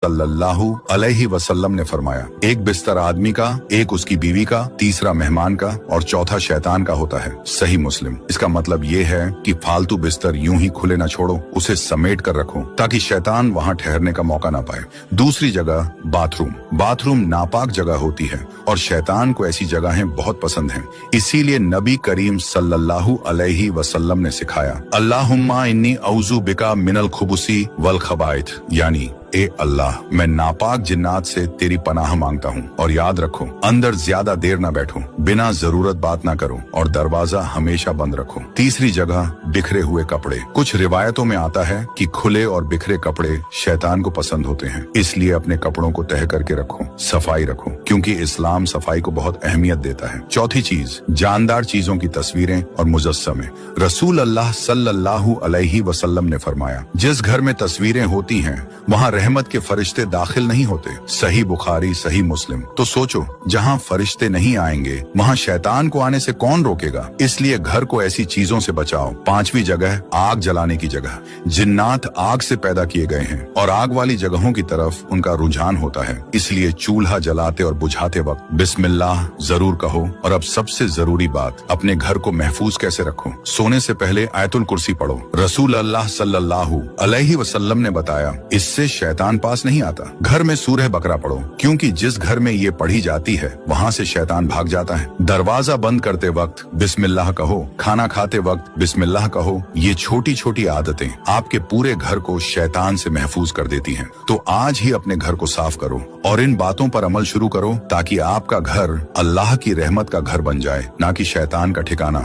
सल्लल्लाहु अलैहि वसल्लम ने फरमाया, एक बिस्तर आदमी का, एक उसकी बीवी का, तीसरा मेहमान का और चौथा शैतान का होता है। सही मुस्लिम। इसका मतलब ये है कि फालतू बिस्तर यूं ही खुले न छोड़ो, उसे समेट कर रखो ताकि शैतान वहां ठहरने का मौका ना पाए। दूसरी जगह बाथरूम। बाथरूम नापाक जगह होती है और शैतान को ऐसी जगहें बहुत पसंद हैं। इसीलिए नबी करीम सल्लल्लाहु अलैहि वसल्लम ने सिखाया, अल्लाहुम्मा इन्नी औज़ु बिका मिनल खुबुसी वल खबाइथ, यानी ए अल्लाह, मैं नापाक जिन्नात से तेरी पनाह मांगता हूँ। और याद रखो, अंदर ज्यादा देर ना बैठो, बिना जरूरत बात ना करो और दरवाजा हमेशा बंद रखो। तीसरी जगह बिखरे हुए कपड़े। कुछ रिवायतों में आता है कि खुले और बिखरे कपड़े शैतान को पसंद होते हैं, इसलिए अपने कपड़ों को तह करके रखो, सफाई रखो, क्योंकि इस्लाम सफाई को बहुत अहमियत देता है। चौथी चीज, जानदार चीजों की तस्वीरें और मुजस्समे। रसूल अल्लाह सल्लल्लाहु अलैहि वसल्लम ने फरमाया, जिस घर में तस्वीरें होती हैं वहाँ रहमत के फरिश्ते दाखिल नहीं होते। सही बुखारी, सही मुस्लिम। तो सोचो, जहाँ फरिश्ते नहीं आएंगे वहाँ शैतान को आने से कौन रोकेगा? इसलिए घर को ऐसी चीजों से बचाओ। पांचवी जगह, आग जलाने की जगह। जिन्नात आग से पैदा किए गए हैं और आग वाली जगहों की तरफ उनका रुझान होता है, इसलिए चूल्हा जलाते और बुझाते वक्त बिस्मिल्लाह जरूर कहो। और अब सबसे जरूरी बात, अपने घर को महफूज कैसे रखो? सोने से पहले आयतुल कुर्सी पढ़ो। रसूल अल्लाह सल्लल्लाहु अलैहि वसल्लम ने बताया, इससे शैतान पास नहीं आता। घर में सूरह बकरा पढ़ो, क्योंकि जिस घर में ये पढ़ी जाती है वहाँ से शैतान भाग जाता है। दरवाजा बंद करते वक्त बिस्मिल्लाह कहो, खाना खाते वक्त बिस्मिल्लाह कहो। ये छोटी छोटी आदतें आपके पूरे घर को शैतान से महफूज कर देती हैं। तो आज ही अपने घर को साफ करो और इन बातों पर अमल शुरू करो, ताकि आपका घर अल्लाह की रहमत का घर बन जाए, ना कि शैतान का ठिकाना।